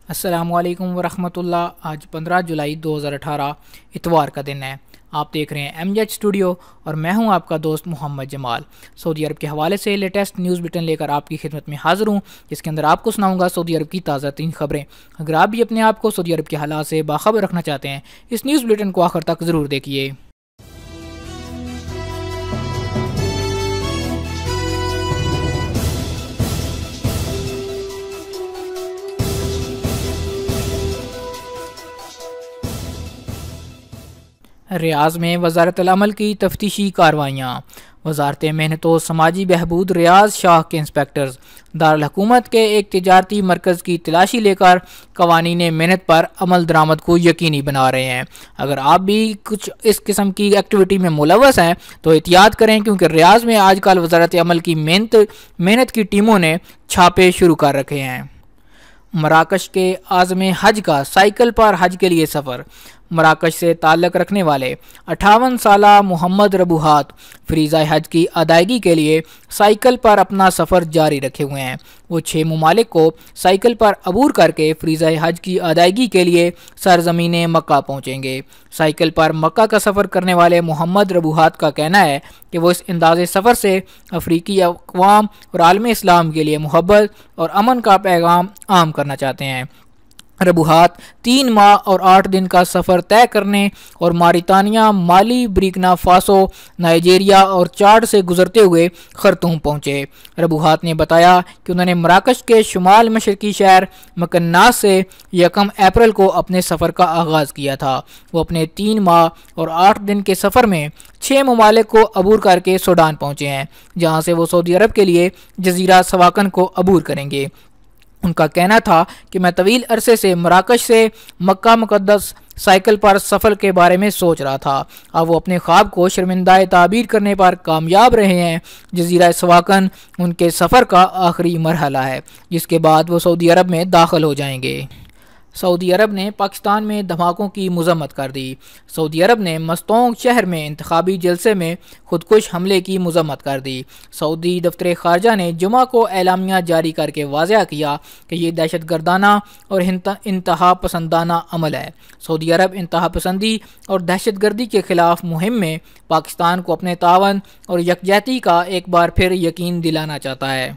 السلام علیکم ورحمۃ اللہ۔ آج 15 جولائی 2018 اتوار کا دن ہے۔ آپ دیکھ رہے ہیں ایم جی ایچ اسٹوڈیو اور میں ہوں آپ کا دوست محمد جمال۔ سعودی عرب کے حوالے سے لیٹسٹ نیوز بلٹن لے کر آپ کی خدمت میں حاضر ہوں، جس کے اندر آپ کو سناؤں گا سعودی عرب کی تازہ ترین خبریں۔ اگر آپ بھی اپنے آپ کو سعودی عرب کے حالات سے باخبر رکھنا چاہتے ہیں، اس نیوز بلٹن کو آخر تک ضرور دیکھیے۔ ریاض میں وزارت العمل کی تفتیشی کارروائیاں۔ وزارت محنت و سماجی بہبود ریاض شاہ کے انسپکٹرز دارالحکومت کے ایک تجارتی مرکز کی تلاشی لے کر قوانین محنت پر عمل درآمد کو یقینی بنا رہے ہیں۔ اگر آپ بھی کچھ اس قسم کی ایکٹیویٹی میں ملوث ہیں تو احتیاط کریں، کیونکہ ریاض میں آج کل وزارت عمل کی محنت کی ٹیموں نے چھاپے شروع کر رکھے ہیں۔ مراکش کے عازم حج کا سائیکل پر حج کے لیے سفر۔ مراکش سے تعلق رکھنے والے 58 سالہ محمد ربوہات فریضہ حج کی ادائیگی کے لیے سائیکل پر اپنا سفر جاری رکھے ہوئے ہیں۔ وہ 6 ممالک کو سائیکل پر عبور کر کے فریضہ حج کی ادائیگی کے لیے سرزمین مکہ پہنچیں گے۔ سائیکل پر مکہ کا سفر کرنے والے محمد ربوہات کا کہنا ہے کہ وہ اس انداز سفر سے افریقی اقوام اور عالم اسلام کے لیے محبت اور امن کا پیغام عام کرنا چاہتے ہیں۔ ربوہات 3 ماہ اور 8 دن کا سفر طے کرنے اور ماریتانیہ، مالی، برکینا فاسو، نائجیریا اور چاڈ سے گزرتے ہوئے خرطوم پہنچے۔ ربوہات نے بتایا کہ انہوں نے مراکش کے شمال مشرقی شہر مکناس سے 1 اپریل کو اپنے سفر کا آغاز کیا تھا۔ وہ اپنے 3 ماہ اور 8 دن کے سفر میں 6 ممالک کو عبور کر کے سوڈان پہنچے ہیں، جہاں سے وہ سعودی عرب کے لیے جزیرہ سواکن کو عبور کریں گے۔ ان کا کہنا تھا کہ میں طویل عرصے سے مراکش سے مکہ مقدس سائیکل پر سفر کے بارے میں سوچ رہا تھا۔ اب وہ اپنے خواب کو شرمندہ تعبیر کرنے پر کامیاب رہے ہیں۔ جزیرہ سواکن ان کے سفر کا آخری مرحلہ ہے، جس کے بعد وہ سعودی عرب میں داخل ہو جائیں گے۔ سعودی عرب نے پاکستان میں دھماکوں کی مذمت کر دی۔ سعودی عرب نے مستونگ شہر میں انتخابی جلسے میں خودکش حملے کی مذمت کر دی۔ سعودی دفتر خارجہ نے جمعہ کو اعلامیہ جاری کر کے واضح کیا کہ یہ دہشت گردانہ اور انتہا پسندانہ عمل ہے۔ سعودی عرب انتہا پسندی اور دہشت گردی کے خلاف مہم میں پاکستان کو اپنے تعاون اور یکجہتی کا ایک بار پھر یقین دلانا چاہتا ہے۔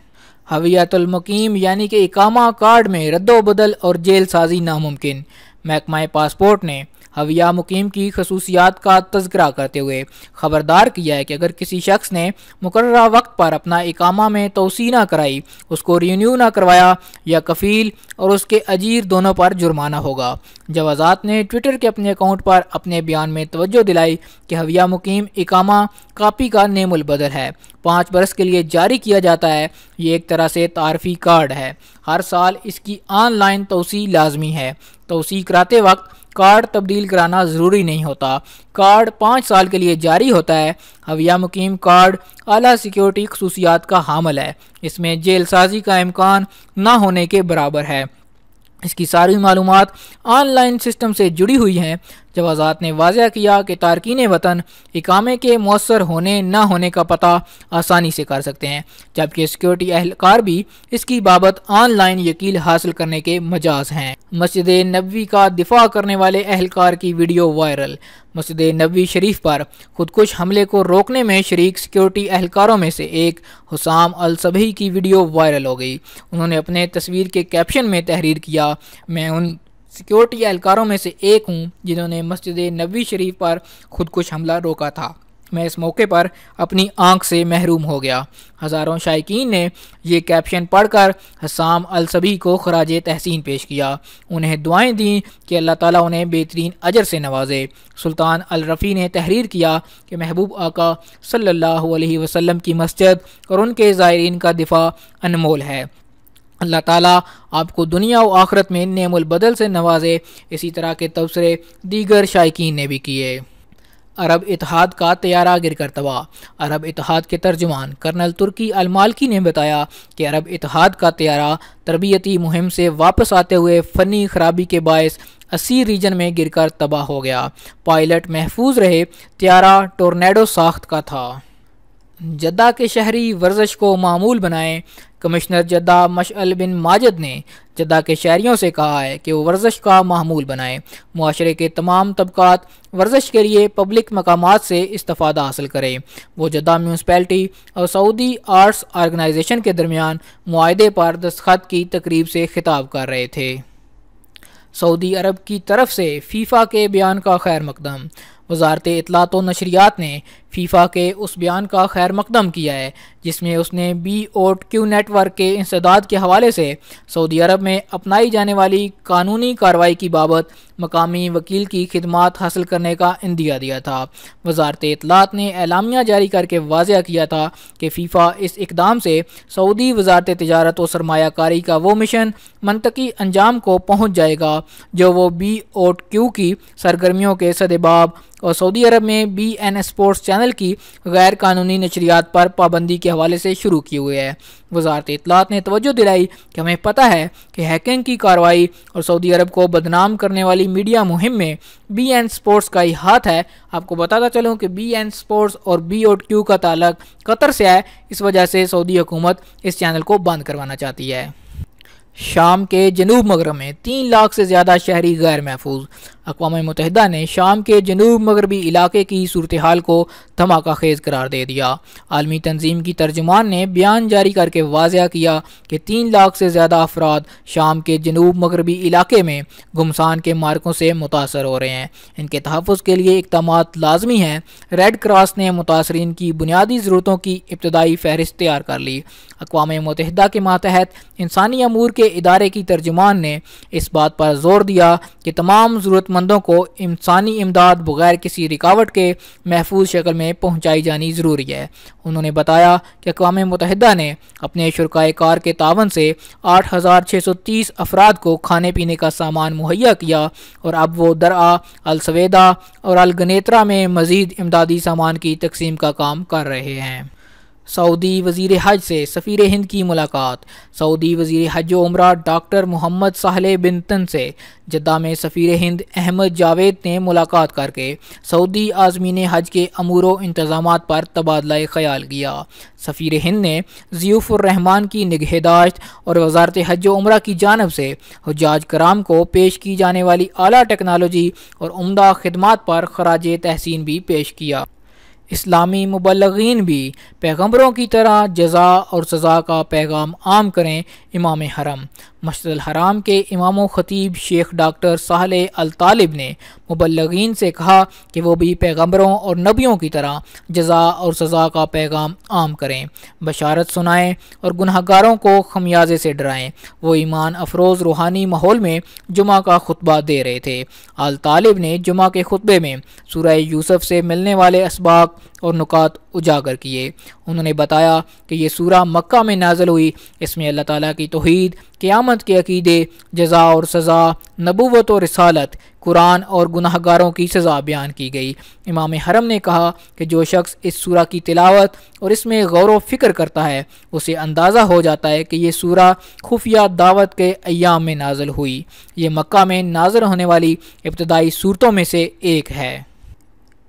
ہویت المقیم یعنی کہ اقامہ کارڈ میں رد و بدل اور جیل سازی ناممکن۔ محکمہ پاسپورٹ نے ہویہ مقیم کی خصوصیات کا تذکرہ کرتے ہوئے خبردار کیا ہے کہ اگر کسی شخص نے مقررہ وقت پر اپنا اقامہ میں توسیع نہ کرائی، اس کو رینیو نہ کروایا، یا کفیل اور اس کے اجیر دونوں پر جرمانہ ہوگا۔ جوازات نے ٹویٹر کے اپنے اکاؤنٹ پر اپنے بیان میں توجہ دلائی کہ ہویہ مقیم اقامہ کاپی کا نیم البدل ہے، 5 برس کے لیے جاری کیا جاتا ہے۔ یہ ایک طرح سے تعارفی کارڈ ہے۔ ہر سال اس کی آن لائن توسیع لازمی ہے۔ توسیع کراتے وقت کارڈ تبدیل کرانا ضروری نہیں ہوتا۔ کارڈ 5 سال کے لیے جاری ہوتا ہے۔ ہویہ مقیم کارڈ اعلیٰ سیکیورٹی خصوصیات کا حامل ہے۔ اس میں جیل سازی کا امکان نہ ہونے کے برابر ہے۔ اس کی ساری معلومات آن لائن سسٹم سے جڑی ہوئی ہیں۔ جوازات نے واضح کیا کہ تارکین وطن اقامے کے مؤثر ہونے نہ ہونے کا پتہ آسانی سے کر سکتے ہیں، جبکہ سیکیورٹی اہلکار بھی اس کی بابت آن لائن یقین حاصل کرنے کے مجاز ہیں۔ مسجد نبوی کا دفاع کرنے والے اہلکار کی ویڈیو وائرل۔ مسجد نبوی شریف پر خودکش حملے کو روکنے میں شریک سیکیورٹی اہلکاروں میں سے ایک حسام الصبحی کی ویڈیو وائرل ہو گئی۔ انہوں نے اپنے تصویر کے کیپشن میں تحریر کیا، میں ان سیکیورٹی اہلکاروں میں سے ایک ہوں جنہوں نے مسجد نبوی شریف پر خودکش حملہ روکا تھا۔ میں اس موقع پر اپنی آنکھ سے محروم ہو گیا۔ ہزاروں شائقین نے یہ کیپشن پڑھ کر حسام الصبحی کو خراج تحسین پیش کیا، انہیں دعائیں دیں کہ اللہ تعالیٰ انہیں بہترین اجر سے نوازے۔ سلطان الرفیع نے تحریر کیا کہ محبوب آقا صلی اللہ علیہ وسلم کی مسجد اور ان کے زائرین کا دفاع انمول ہے۔ اللہ تعالیٰ آپ کو دنیا و آخرت میں نعم البدل سے نوازے۔ اسی طرح کے تبصرے دیگر شائقین نے بھی کیے۔ عرب اتحاد کا طیارہ گر کر تباہ۔ عرب اتحاد کے ترجمان کرنل ترکی المالکی نے بتایا کہ عرب اتحاد کا طیارہ تربیتی مہم سے واپس آتے ہوئے فنی خرابی کے باعث اسیر ریجن میں گر کر تباہ ہو گیا۔ پائلٹ محفوظ رہے، طیارہ ٹورنیڈو ساخت کا تھا۔ جدہ کے شہری ورزش کو معمول بنائیں، کمشنر جدہ مشعل بن ماجد نے جدہ کے شہریوں سے کہا ہے کہ وہ ورزش کا معمول بنائیں۔ معاشرے کے تمام طبقات ورزش کے لیے پبلک مقامات سے استفادہ حاصل کریں۔ وہ جدہ میونسپلٹی اور سعودی آرٹس آرگنائزیشن کے درمیان معاہدے پر دستخط کی تقریب سے خطاب کر رہے تھے۔ سعودی عرب کی طرف سے فیفا کے بیان کا خیر مقدم۔ وزارت اطلاعات و نشریات نے فیفا کے اس بیان کا خیر مقدم کیا ہے جس میں اس نے BOTQ نیٹ ورک کے انسداد کے حوالے سے سعودی عرب میں اپنائی جانے والی قانونی کارروائی کی بابت مقامی وکیل کی خدمات حاصل کرنے کا عندیہ دیا تھا۔ وزارت اطلاعات نے اعلامیہ جاری کر کے واضح کیا تھا کہ فیفا اس اقدام سے سعودی وزارت تجارت و سرمایہ کاری کا وہ مشن منطقی انجام کو پہنچ جائے گا جو وہ BOTQ کی سرگرمیوں کے سدباب اور سعودی عرب میں BN اسپورٹس چینل کی غیر قانونی نشریات پر پابندی کے حوالے سے شروع کیے ہوئے ہے۔ وزارت اطلاعات نے توجہ دلائی کہ ہمیں پتہ ہے کہ ہیکنگ کی کارروائی اور سعودی عرب کو بدنام کرنے والی میڈیا مہم میں BN اسپورٹس کا ہی ہاتھ ہے۔ آپ کو بتاتا چلوں کہ BN اسپورٹس اور BOTQ کا تعلق قطر سے ہے، اس وجہ سے سعودی حکومت اس چینل کو بند کروانا چاہتی ہے۔ شام کے جنوب مغرب میں 3 لاکھ سے زیادہ شہری غیر محفوظ۔ اقوام متحدہ نے شام کے جنوب مغربی علاقے کی صورتحال کو دھماکہ خیز قرار دے دیا۔ عالمی تنظیم کی ترجمان نے بیان جاری کر کے واضح کیا کہ 3 لاکھ سے زیادہ افراد شام کے جنوب مغربی علاقے میں گھمسان کے مارکوں سے متاثر ہو رہے ہیں۔ ان کے تحفظ کے لیے اقدامات لازمی ہیں۔ ریڈ کراس نے متاثرین کی بنیادی ضرورتوں کی ابتدائی فہرست تیار کر لی۔ اقوام متحدہ کے ماتحت انسانی امور کے ادارے کی ترجمان نے اس بات پر زور دیا کہ تمام ضرورت مندوں کو انسانی امداد بغیر کسی رکاوٹ کے محفوظ شکل میں پہنچائی جانی ضروری ہے۔ انہوں نے بتایا کہ اقوام متحدہ نے اپنے شرکائے کار کے تعاون سے 8630 افراد کو کھانے پینے کا سامان مہیا کیا اور اب وہ درعا، السویدہ اور الگنیترا میں مزید امدادی سامان کی تقسیم کا کام کر رہے ہیں۔ سعودی وزیر حج سے سفیر ہند کی ملاقات۔ سعودی وزیر حج و عمرہ ڈاکٹر محمد صالح بن تن سے جدہ میں سفیر ہند احمد جاوید نے ملاقات کر کے سعودی عازمین حج کے امور و انتظامات پر تبادلہ خیال کیا۔ سفیر ہند نے ضیوف الرحمان کی نگہداشت اور وزارت حج و عمرہ کی جانب سے حجاج کرام کو پیش کی جانے والی اعلیٰ ٹیکنالوجی اور عمدہ خدمات پر خراج تحسین بھی پیش کیا۔ اسلامی مبلغین بھی پیغمبروں کی طرح جزا اور سزا کا پیغام عام کریں۔ امام حرم مسجد الحرام کے امام و خطیب شیخ ڈاکٹر صالح الطالب نے مبلغین سے کہا کہ وہ بھی پیغمبروں اور نبیوں کی طرح جزا اور سزا کا پیغام عام کریں، بشارت سنائیں اور گنہگاروں کو خمیازے سے ڈرائیں۔ وہ ایمان افروز روحانی ماحول میں جمعہ کا خطبہ دے رہے تھے۔ الطالب نے جمعہ کے خطبے میں سورہ یوسف سے ملنے والے اسباق اور نکات اجاگر کیے۔ انہوں نے بتایا کہ یہ سورہ مکہ میں نازل ہوئی، اس میں اللہ تعالیٰ کی توحید، قیامت کے عقیدے، جزا اور سزا، نبوت و رسالت، قرآن اور گناہگاروں کی سزا بیان کی گئی۔ امام حرم نے کہا کہ جو شخص اس سورہ کی تلاوت اور اس میں غور و فکر کرتا ہے اسے اندازہ ہو جاتا ہے کہ یہ سورہ خفیہ دعوت کے ایام میں نازل ہوئی۔ یہ مکہ میں نازل ہونے والی ابتدائی صورتوں میں سے ایک ہے۔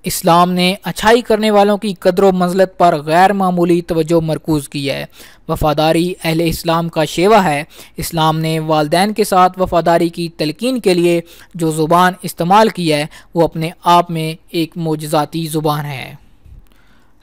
اسلام نے اچھائی کرنے والوں کی قدر و منزلت پر غیر معمولی توجہ مرکوز کی ہے۔ وفاداری اہل اسلام کا شیوہ ہے۔ اسلام نے والدین کے ساتھ وفاداری کی تلقین کے لیے جو زبان استعمال کی ہے وہ اپنے آپ میں ایک معجزاتی زبان ہے۔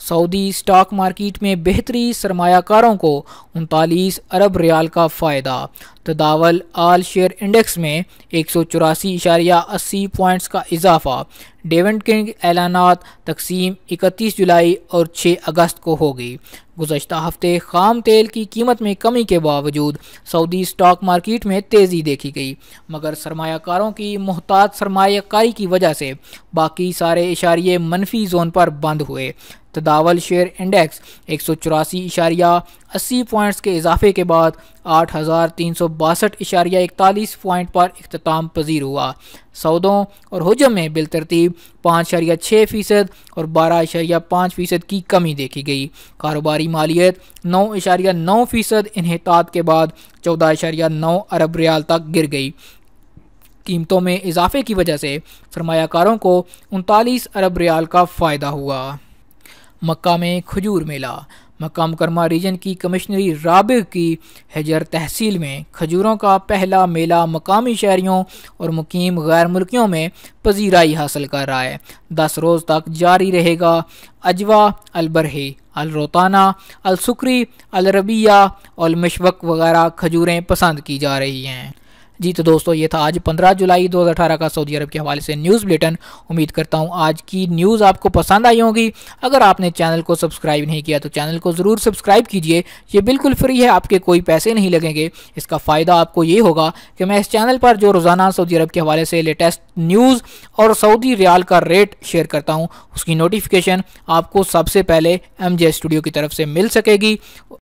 سعودی اسٹاک مارکیٹ میں بہتری، سرمایہ کاروں کو 39 ارب ریال کا فائدہ۔ تداول آل شیئر انڈیکس میں 184.80 پوائنٹس کا اضافہ۔ ڈیونڈ کنگ اعلانات تقسیم 31 جولائی اور 6 اگست کو ہوگی۔ گزشتہ ہفتے خام تیل کی قیمت میں کمی کے باوجود سعودی اسٹاک مارکیٹ میں تیزی دیکھی گئی، مگر سرمایہ کاروں کی محتاط سرمایہ کاری کی وجہ سے باقی سارے اشاریے منفی زون پر بند ہوئے۔ تداول شیئر انڈیکس 184.80 پوائنٹس کے اضافے کے بعد 8362.41 پوائنٹ پر اختتام پذیر ہوا۔ سودوں اور حجم میں بالترتیب 5.6% اور 12.5% کی کمی دیکھی گئی۔ کاروباری مالیت 9.9% انحطاط کے بعد 14.9 ارب ریال تک گر گئی۔ قیمتوں میں اضافے کی وجہ سے سرمایہ کاروں کو 39 ارب ریال کا فائدہ ہوا۔ مکہ میں کھجور میلہ۔ مکہ مکرمہ ریجن کی کمشنری رابغ کی حجر تحصیل میں کھجوروں کا پہلا میلہ مقامی شہریوں اور مقیم غیر ملکیوں میں پذیرائی حاصل کر رہا ہے۔ 10 روز تک جاری رہے گا۔ اجوا، البرہی، الروتانہ، السکری، الربیہ اور المشوق وغیرہ کھجوریں پسند کی جا رہی ہیں۔ جی تو دوستو، یہ تھا آج 15 جولائی 2018 کا سعودی عرب کے حوالے سے نیوز بلیٹن۔ امید کرتا ہوں آج کی نیوز آپ کو پسند آئی ہوگی۔ اگر آپ نے چینل کو سبسکرائب نہیں کیا تو چینل کو ضرور سبسکرائب کیجئے، یہ بالکل فری ہے، آپ کے کوئی پیسے نہیں لگیں گے۔ اس کا فائدہ آپ کو یہ ہوگا کہ میں اس چینل پر جو روزانہ سعودی عرب کے حوالے سے لیٹسٹ نیوز اور سعودی ریال کا ریٹ شیئر کرتا ہوں، اس کی نوٹیفیکیشن آپ کو سب سے پہلے MJ اسٹوڈیو کی طرف سے مل سکے گی۔